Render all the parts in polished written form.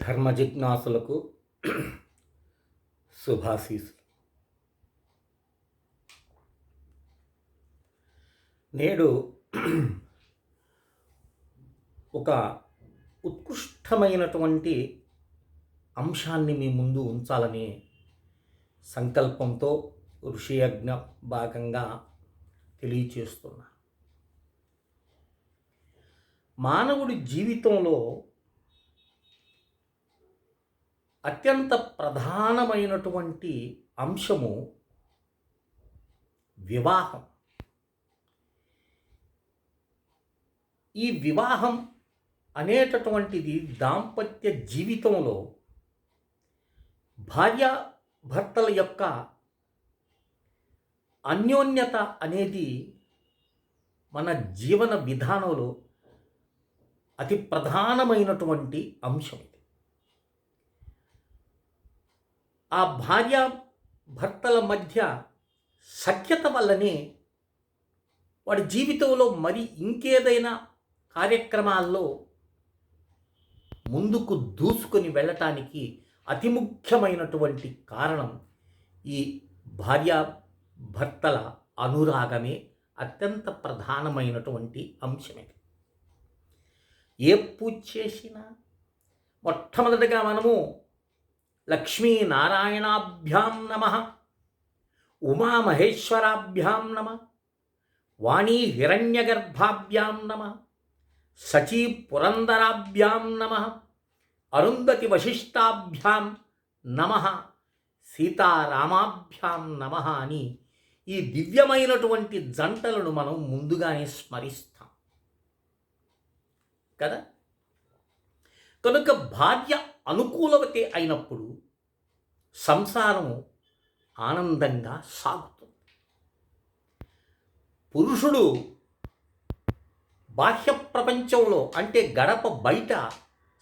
ధర్మ జిజ్ఞాసులకు శుభాశీస్సులు. నేడు ఒక ఉత్కృష్టమైనటువంటి అంశాన్ని మీ ముందు ఉంచాలనే సంకల్పంతో ఋషియజ్ఞ భాగంగా తెలియచేస్తున్నా. మానవుడి జీవితంలో అత్యంత ప్రధానమైనటువంటి అంశము వివాహం. ఈ వివాహం అనేటటువంటిది దాంపత్య జీవితంలో భార్యాభర్తల యొక్క అన్యోన్యత అనేది మన జీవన విధానంలో అతి ప్రధానమైనటువంటి అంశం. ఆ భార్యాభర్తల మధ్య సఖ్యత వల్లనే వాడి జీవితంలో మరి ఇంకేదైనా కార్యక్రమాల్లో ముందుకు దూసుకొని వెళ్ళటానికి అతి ముఖ్యమైనటువంటి కారణం ఈ భార్యాభర్తల అనురాగమే అత్యంత ప్రధానమైనటువంటి అంశమే. ఏ పూజ చేసినా మొట్టమొదటిగా మనము లక్ష్మీనారాయణాభ్యాం నమః, ఉమామహేశ్వరాభ్యాం నమః, వాణీ హిరణ్యగర్భాభ్యాం నమః, సచీ పురందరాభ్యాం నమః, అరుంధతి వశిష్టాభ్యాం నమః, సీతారామాభ్యాం నమః అని ఈ దివ్యమైనటువంటి జంటలను మనం ముందుగానే స్మరిస్తాం కదా. కనుక భార్య అనుకూలవతి అయినప్పుడు సంసారం ఆనందంగా సాగుతుంది. పురుషుడు బాహ్య ప్రపంచంలో అంటే గడప బయట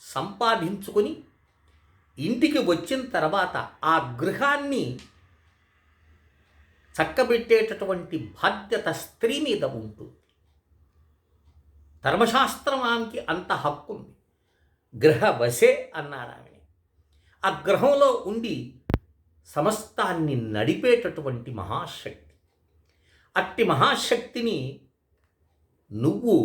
సంపాదించుకొని ఇంటికి వచ్చిన తర్వాత ఆ గృహాన్ని చక్కబెట్టేటటువంటి బాధ్యత స్త్రీ మీద ఉంటుంది. ధర్మశాస్త్రం ఆమెకి అంత హక్కు ఉంది. గృహవశే అన్నారు ఆమె. ఆ గృహంలో ఉండి సమస్తాన్ని నడిపేటటువంటి మహాశక్తి. అట్టి మహాశక్తిని నువ్వు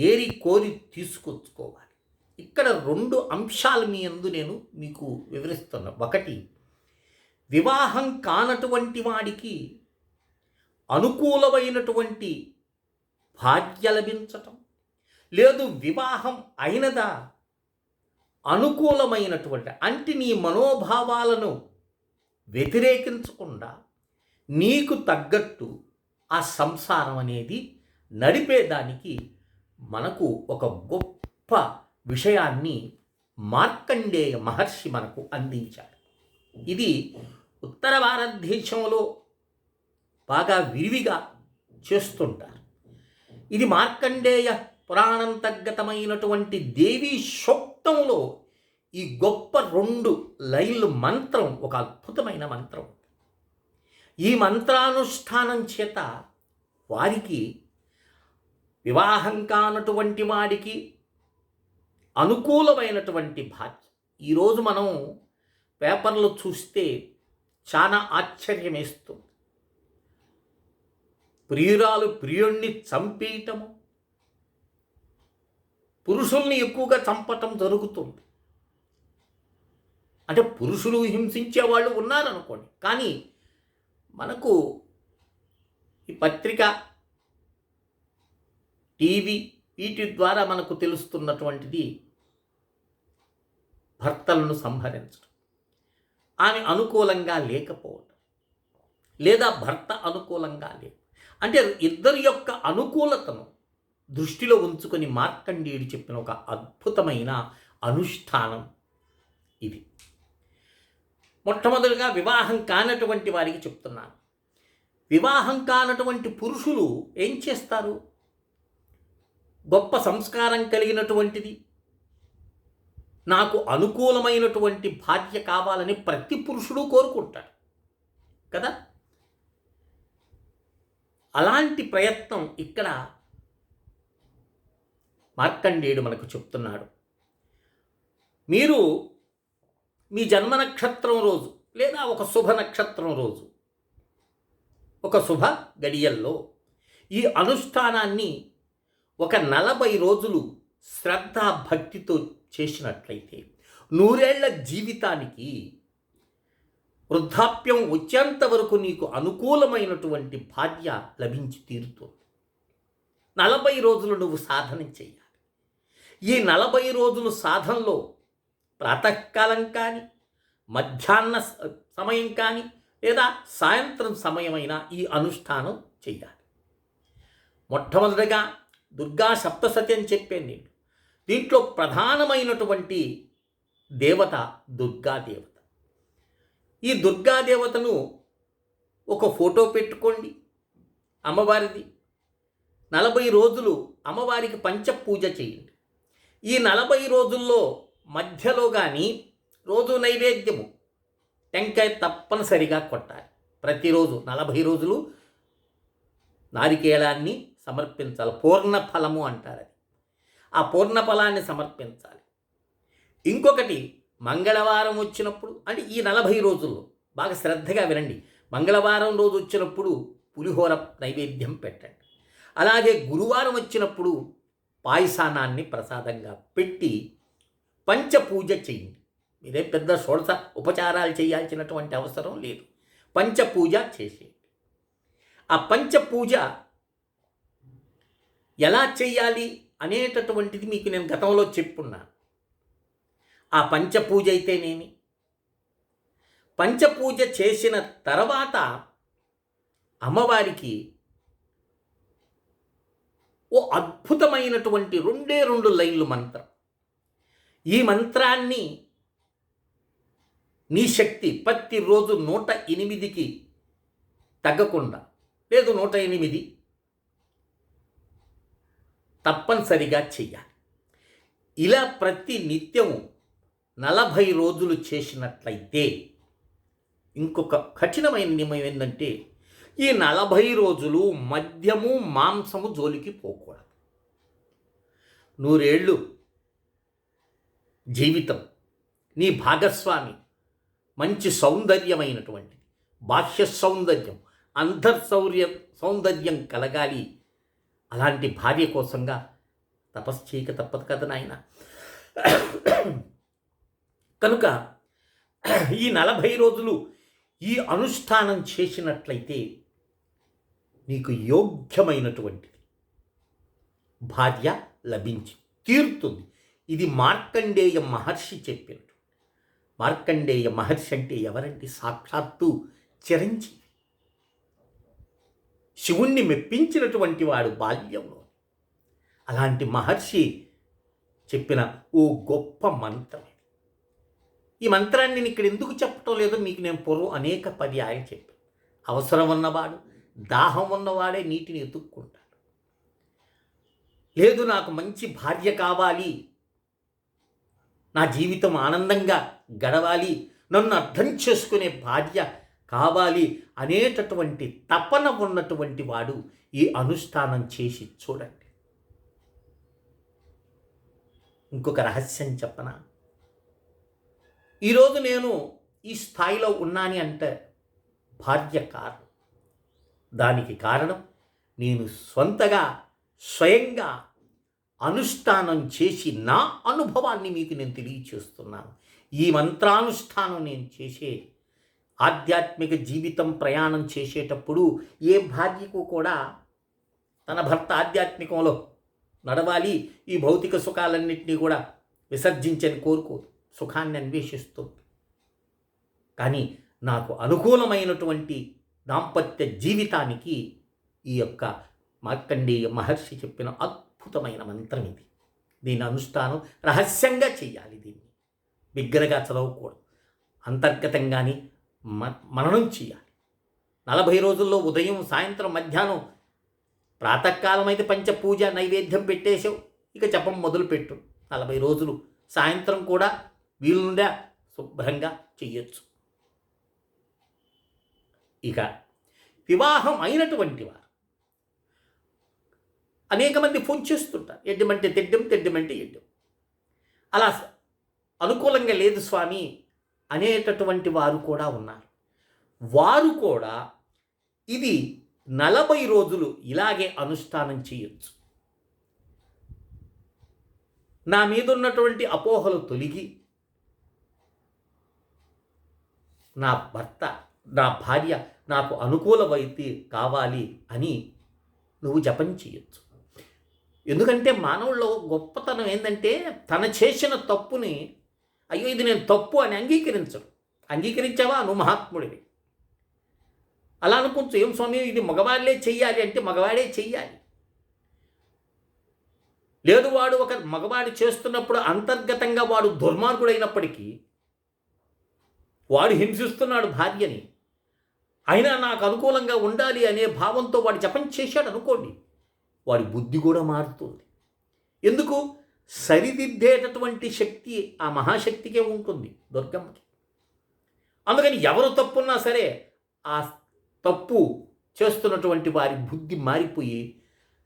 ఏరి కోరి తీసుకొచ్చుకోవాలి. ఇక్కడ రెండు అంశాలు మీ యందు నేను మీకు వివరిస్తున్నా. ఒకటి, వివాహం కానటువంటి వాడికి అనుకూలమైనటువంటి భాగ్య లభించటం, లేదు వివాహం అయినదా అనుకూలమైనటువంటి అంటే నీ మనోభావాలను వ్యతిరేకించకుండా నీకు తగ్గట్టు ఆ సంసారం అనేది నడిపేదానికి మనకు ఒక గొప్ప విషయాన్ని మార్కండేయ మహర్షి మనకు అందించాడు. ఇది ఉత్తర భారతదేశంలో బాగా విరివిగా చేస్తుంటారు. ఇది మార్కండేయ పురాణంతర్గతమైనటువంటి దేవీ సూక్తంలో ఈ గొప్ప 2 లైన్లు మంత్రం ఒక అద్భుతమైన మంత్రం. ఈ మంత్రానుష్ఠానం చేత వారికి వివాహం కానటువంటి వాడికి అనుకూలమైనటువంటి భాగ్యం. ఈరోజు మనం పేపర్లు చూస్తే చాలా ఆశ్చర్యం వేస్తుంది. ప్రియురాలు ప్రియుణ్ణి చంపేయటము, పురుషుల్ని ఎక్కువగా చంపటం జరుగుతుంది. అంటే పురుషులు హింసించే వాళ్ళు ఉన్నారనుకోండి, కానీ మనకు ఈ పత్రిక, టీవీ వీటి ద్వారా మనకు తెలుస్తున్నటువంటిది భర్తలను సంహరించడం, ఆమె అనుకూలంగా లేకపోవడం, లేదా భర్త అనుకూలంగా లేదు. అంటే ఇద్దరి యొక్క అనుకూలతను దృష్టిలో ఉంచుకొని మార్కండేయుడు చెప్పిన ఒక అద్భుతమైన అనుష్ఠానం ఇది. మొట్టమొదటిగా వివాహం కానటువంటి వారికి చెప్తున్నాను. వివాహం కానటువంటి పురుషులు ఏం చేస్తారు? గొప్ప సంస్కారం కలిగినటువంటిది, నాకు అనుకూలమైనటువంటి భార్య కావాలని ప్రతి పురుషుడు కోరుకుంటాడు కదా. అలాంటి ప్రయత్నం ఇక్కడ మార్కండేయుడు మనకు చెప్తున్నాడు. మీరు మీ జన్మ నక్షత్రం రోజు లేదా ఒక శుభ నక్షత్రం రోజు ఒక శుభ గడియల్లో ఈ అనుష్ఠానాన్ని ఒక 40 రోజులు శ్రద్ధ భక్తితో చేసినట్లయితే 100 ఏళ్ల జీవితానికి వృద్ధాప్యం వచ్చేంత వరకు నీకు అనుకూలమైనటువంటి భార్య లభించి తీరుతుంది. 40 రోజులు నువ్వు సాధన చేయాలి. ఈ 40 రోజులు సాధనలో ప్రాతకాలం కానీ, మధ్యాహ్న సమయం కానీ, లేదా సాయంత్రం సమయమైనా ఈ అనుష్ఠానం చేయాలి. మొట్టమొదటిగా దుర్గా సప్తసతి అని చెప్పాను నేను. దీంట్లో ప్రధానమైనటువంటి దేవత దుర్గాదేవత. ఈ దుర్గాదేవతను ఒక ఫోటో పెట్టుకోండి అమ్మవారిది. 40 రోజులు అమ్మవారికి పంచపూజ చేయండి. ఈ 40 రోజుల్లో మధ్యలో కానీ రోజు నైవేద్యము టెంకాయ తప్పనిసరిగా కొట్టాలి. ప్రతిరోజు 40 రోజులు నారికేళాన్ని సమర్పించాలి. పూర్ణ ఫలము అంటారు అది. ఆ పూర్ణ ఫలాన్ని సమర్పించాలి. ఇంకొకటి మంగళవారం వచ్చినప్పుడు, అంటే ఈ 40 రోజుల్లో బాగా శ్రద్ధగా వినండి, మంగళవారం రోజు వచ్చినప్పుడు పులిహోర నైవేద్యం పెట్టండి. అలాగే గురువారం వచ్చినప్పుడు పాయసానాన్ని ప్రసాదంగా పెట్టి పంచపూజ చేయండి. మీరే పెద్ద షోడశ ఉపచారాలు చేయాల్సినటువంటి అవసరం లేదు. పంచపూజ చేసేయండి. ఆ పంచపూజ ఎలా చేయాలి అనేటటువంటిది మీకు నేను గతంలో చెప్పున్నాను. ఆ పంచపూజ అయితేనేమి, పంచపూజ చేసిన తర్వాత అమ్మవారికి ఓ అద్భుతమైనటువంటి 2 లైన్లు మంత్రం. ఈ మంత్రాన్ని నీ శక్తి ప్రతిరోజు 108కి తగ్గకుండా, లేదు 108 తప్పనిసరిగా చెయ్యాలి. ఇలా ప్రతి నిత్యము 40 రోజులు చేసినట్లయితే ఇంకొక కఠినమైన నియమం ఏంటంటే, ఈ 40 రోజులు మద్యము మాంసము జోలికి పోకూడదు. 100 ఏళ్ళు జీవితం, నీ భాగస్వామి మంచి సౌందర్యమైనటువంటి బాహ్య సౌందర్యం, సౌందర్యం కలగాలి. అలాంటి భార్య కోసంగా తపస్సు చేయక తప్పదు కదా నాయన. కనుక ఈ 40 రోజులు ఈ అనుష్ఠానం చేసినట్లయితే నీకు యోగ్యమైనటువంటిది భార్య లభించి తీరుతుంది. ఇది మార్కండేయ మహర్షి చెప్పినట్టు. మార్కండేయ మహర్షి అంటే ఎవరంటే సాక్షాత్తు చిరంజీవి, శివుణ్ణి మెప్పించినటువంటి వాడు బాల్యంలో. అలాంటి మహర్షి చెప్పిన ఓ గొప్ప మంత్రం. ఈ మంత్రాన్ని నేను ఇక్కడ ఎందుకు చెప్పటం లేదో మీకు నేను పూర్వం అనేక పర్యాయాలు చెప్పాను. అవసరం ఉన్నవాడు, దాహం ఉన్నవాడే నీటిని ఎత్తుక్కుంటాడు. లేదు నాకు మంచి భార్య కావాలి, నా జీవితం ఆనందంగా గడవాలి, నన్ను అర్థం చేసుకునే భార్య కావాలి అనేటటువంటి తపన ఉన్నటువంటి వాడు ఈ అనుష్ఠానం చేసి చూడండి. ఇంకొక రహస్యం చెప్పనా? ఈరోజు నేను ఈ స్థాయిలో ఉన్నాని అంటే భార్య కారణం. దానికి కారణం నేను స్వయంగా అనుష్ఠానం చేసి నా అనుభవాన్ని మీకు నేను తెలియచేస్తున్నాను. ఈ మంత్రానుష్ఠానం నేను చేసే ఆధ్యాత్మిక జీవితం ప్రయాణం చేసేటప్పుడు ఏ భార్యకు కూడా తన భర్త ఆధ్యాత్మికంలో నడవాలి, ఈ భౌతిక సుఖాలన్నింటినీ కూడా విసర్జించని కోరుకోదు, సుఖాన్ని అన్వేషిస్తుంది. కానీ నాకు అనుకూలమైనటువంటి దాంపత్య జీవితానికి ఈ యొక్క మార్కండేయ మహర్షి చెప్పిన అద్భుతమైన మంత్రం ఇది. దీని అనుష్ఠానం రహస్యంగా చేయాలి. దీన్ని బిగ్గరగా చదవకూడదు, అంతర్గతంగానే మననం చేయాలి. 40 రోజుల్లో ఉదయం, సాయంత్రం, మధ్యాహ్నం, ప్రాతకాలం అయితే పంచపూజ నైవేద్యం పెట్టేసావు, ఇక జపం మొదలుపెట్టు. 40 రోజులు సాయంత్రం కూడా వీలుండా శుభ్రంగా చెయ్యొచ్చు. ఇక వివాహం అయినటువంటి వారు అనేక మంది ఫోన్ చేస్తుంటారు, ఎడ్డమంటే తెడ్డం, తెడ్డమంటే ఎడ్డం. అలా అనుకూలంగా లేదు స్వామి అనేటటువంటి వారు కూడా ఉన్నారు. వారు కూడా ఇది 40 రోజులు ఇలాగే అనుష్ఠానం చేయొచ్చు. నా మీద ఉన్నటువంటి అపోహలు తొలగి నా భర్త, నా భార్య నాకు అనుకూలమైతే కావాలి అని నువ్వు జపం చేయొచ్చు. ఎందుకంటే మానవుల్లో గొప్పతనం ఏంటంటే తన చేసిన తప్పుని అయ్యో ఇది నేను తప్పు అని అంగీకరించడు. అంగీకరించావా నువ్వు మహాత్ముడివి. అలా అనుకుంటూ ఏం స్వామి ఇది మగవాళ్ళే చెయ్యాలి అంటే మగవాడే చెయ్యాలి. లేదు వాడు ఒక మగవాడు చేస్తున్నప్పుడు అంతర్గతంగా వాడు దుర్మార్గుడైనప్పటికీ వాడు హింసిస్తున్నాడు భార్యని, అయినా నాకు అనుకూలంగా ఉండాలి అనే భావంతో వాడు జపం చేశాడు అనుకోండి, వాడి బుద్ధి కూడా మారుతుంది. ఎందుకు? సరిదిద్దేటటువంటి శక్తి ఆ మహాశక్తికే ఉంటుంది, దుర్గమ్మకి. అందుకని ఎవరు తప్పున్నా సరే ఆ తప్పు చేస్తున్నటువంటి వారి బుద్ధి మారిపోయి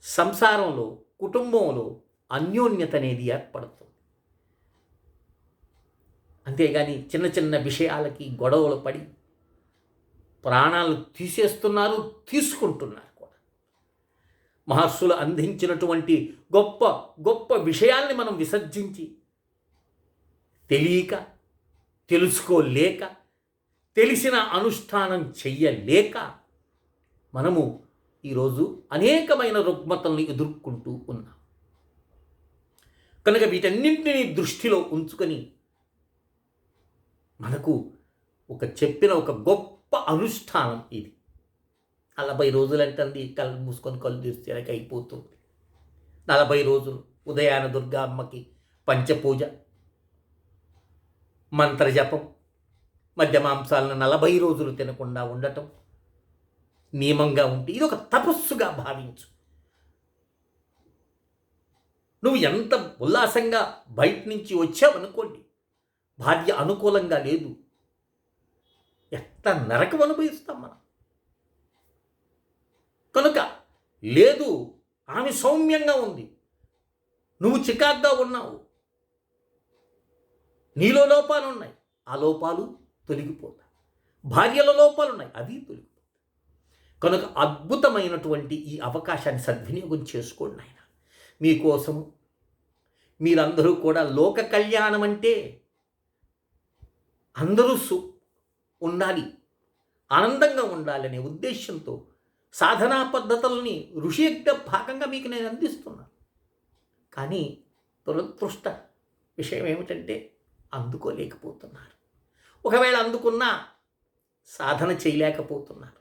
సంసారంలో, కుటుంబంలో అన్యోన్యత అనేది ఏర్పడుతుంది. అంతేగాని చిన్న చిన్న విషయాలకి గొడవలు పడి ప్రాణాలు తీసేస్తున్నారు, తీసుకుంటున్నారు కూడా. మహర్షులు అందించినటువంటి గొప్ప గొప్ప విషయాల్ని మనం విసర్జించి తెలియక, తెలుసుకోలేక, తెలిసిన అనుష్ఠానం చెయ్యలేక మనము ఈరోజు అనేకమైన రుగ్మతల్ని ఎదుర్కొంటూ ఉన్నాం. కనుక వీటన్నింటినీ దృష్టిలో ఉంచుకొని మనకు చెప్పిన ఒక గొప్ప అనుష్ఠానం ఇది. 40 రోజులు అంటుంది, కళ్ళు మూసుకొని కళ్ళు తెరిస్తే అయిపోతుంది. 40 రోజులు ఉదయాన దుర్గా అమ్మకి పంచపూజ, మంత్రజపం, మధ్య మాంసాలను 40 రోజులు తినకుండా ఉండటం, నియమంగా ఉంటే ఇది ఒక తపస్సుగా భావించు. నువ్వు ఎంత ఉల్లాసంగా బయట నుంచి వచ్చావనుకోండి, భార్య అనుకూలంగా లేదు, ఎంత నరకం అనుభవిస్తాం మనం. కనుక లేదు, ఆమె సౌమ్యంగా ఉంది, నువ్వు చికాగ్గా ఉన్నావు, నీలో లోపాలు ఉన్నాయి, ఆ లోపాలు తొలగిపోతాయి. భార్యలో లోపాలు ఉన్నాయి, అవి తొలగిపోతాయి. కనుక అద్భుతమైనటువంటి ఈ అవకాశాన్ని సద్వినియోగం చేసుకోండి నాయన. మీకోసము మీరందరూ కూడా లోక కళ్యాణం అంటే అందరూ ఉండాలి, ఆనందంగా ఉండాలనే ఉద్దేశంతో సాధనా పద్ధతుల్ని ఋషియజ్ఞ భాగంగా మీకు నేను అందిస్తున్నాను. కానీ దురదృష్ట విషయం ఏమిటంటే అందుకోలేకపోతున్నారు. ఒకవేళ అందుకున్నా సాధన చేయలేకపోతున్నారు.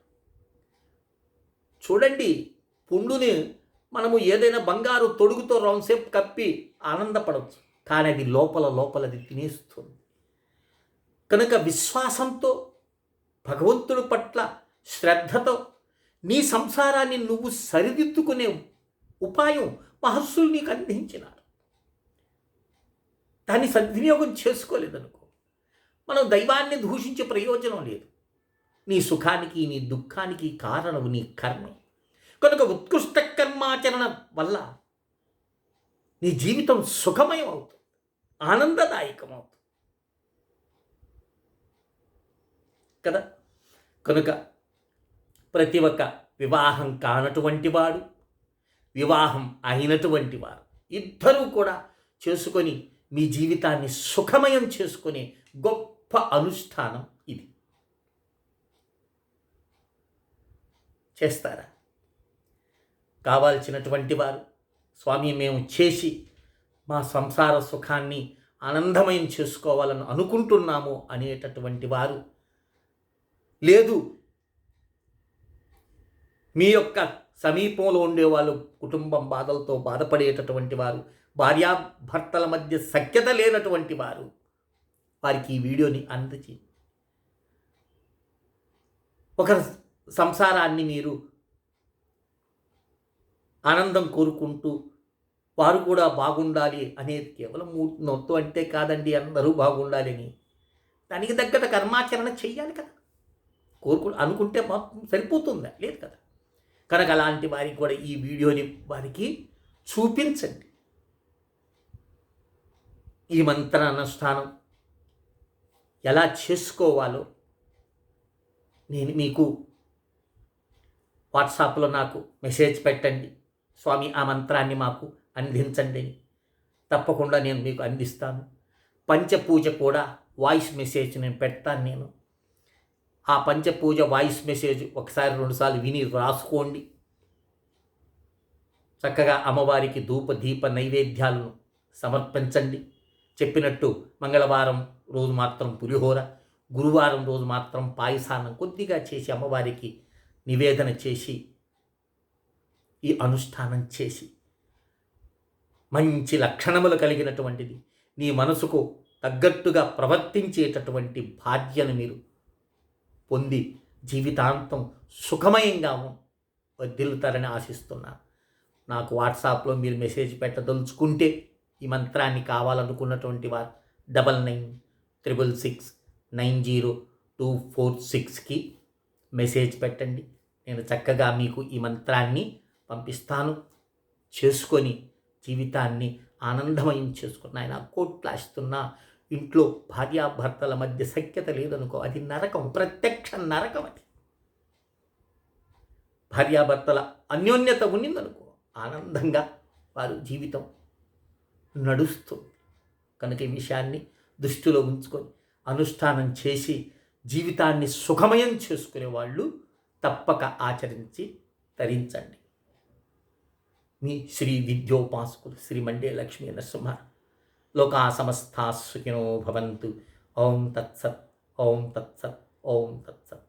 చూడండి, పుండుని మనము ఏదైనా బంగారు తొడుగుతో రౌండ్సేపు కప్పి ఆనందపడవచ్చు, కానీ అది లోపలది తినేస్తుంది. కనుక విశ్వాసంతో, భగవంతుడి పట్ల శ్రద్ధతో నీ సంసారాన్ని నువ్వు సరిదిద్దుకునే ఉపాయం మహర్షులు నీకు అందించినారు. దాన్ని సద్వినియోగం చేసుకోలేదనుకో, మనం దైవాన్ని దూషించే ప్రయోజనం లేదు. నీ సుఖానికి, నీ దుఃఖానికి కారణము నీ కర్మే. కనుక ఉత్కృష్ట కర్మాచరణ వల్ల నీ జీవితం సుఖమయం అవుతుంది, ఆనందదాయకం అవుతుంది కదా. కనుక ప్రతి ఒక్క వివాహం కానటువంటి వాడు, వివాహం అయినటువంటి వారు ఇద్దరూ కూడా చేసుకొని మీ జీవితాన్ని సుఖమయం చేసుకునే గొప్ప అనుష్ఠానం ఇది. చేస్తారా? కావాల్సినటువంటి వారు, స్వామి మేము చేసి మా సంసార సుఖాన్ని ఆనందమయం చేసుకోవాలని అనుకుంటున్నాము అనేటటువంటి వారు, లేదు మీ యొక్క సమీపంలో ఉండేవాళ్ళు కుటుంబం బాధలతో బాధపడేటటువంటి వారు, భార్యాభర్తల మధ్య సఖ్యత లేనటువంటి వారు, వారికి ఈ వీడియోని అందజేయండి. ఒక సంసారాన్ని మీరు ఆనందం కోరుకుంటూ వారు కూడా బాగుండాలి అనేది కేవలం నొత్తు అంటే కాదండి, అందరూ బాగుండాలి అని దానికి తగ్గట కర్మాచరణ చెయ్యాలి కదా. అనుకుంటే సరిపోతుందా? లేదు కదా. కనుక అలాంటి వారికి కూడా ఈ వీడియోని వారికి చూపించండి. ఈ మంత్ర అనుష్ఠానం ఎలా చేసుకోవాలో నేను మీకు వాట్సాప్లో నాకు మెసేజ్ పెట్టండి, స్వామి ఆ మంత్రాన్ని మాకు అందించండి అని. తప్పకుండా నేను మీకు అందిస్తాను. పంచపూజ కూడా వాయిస్ మెసేజ్ నేను పెడతాను. ఆ పంచపూజ వాయిస్ మెసేజ్ ఒకసారి 2 సార్లు విని రాసుకోండి. చక్కగా అమ్మవారికి ధూప దీప నైవేద్యాలను సమర్పించండి. చెప్పినట్టు మంగళవారం రోజు మాత్రం పులిహోర, గురువారం రోజు మాత్రం పాయసాన్నం కొద్దిగా చేసి అమ్మవారికి నివేదన చేసి ఈ అనుష్ఠానం చేసి మంచి లక్షణములు కలిగినటువంటిది, నీ మనసుకు తగ్గట్టుగా ప్రవర్తించేటటువంటి భార్యను మీరు పొంది జీవితాంతం సుఖమయంగా వర్ధిల్లుతారని ఆశిస్తున్నాను. నాకు వాట్సాప్లో మీరు మెసేజ్ పెట్టదలుచుకుంటే ఈ మంత్రాన్ని కావాలనుకున్నటువంటి వారు 9966690246కి మెసేజ్ పెట్టండి. నేను చక్కగా మీకు ఈ మంత్రాన్ని పంపిస్తాను. చేసుకొని జీవితాన్ని ఆనందమయం చేసుకున్న ఆయన కోట్లాస్తున్నా ఇంట్లో భార్యాభర్తల మధ్య సఖ్యత లేదనుకో, అది నరకం, ప్రత్యక్ష నరకం. అది భార్యాభర్తల అన్యోన్యత ఉన్నిందనుకో, ఆనందంగా వారు జీవితం నడుస్తుంది. కనుక ఈ విషయాన్ని దృష్టిలో ఉంచుకొని అనుష్ఠానం చేసి జీవితాన్ని సుఖమయం చేసుకునే వాళ్ళు తప్పక ఆచరించి తరించండి. మీ శ్రీ విద్యోపాసకులు శ్రీ మండే లక్ష్మీ నరసింహ. లోకా సమస్తా సుఖినో భవంతు. ఓం తత్సత్, ఓం తత్సత్, ఓం తత్సత్.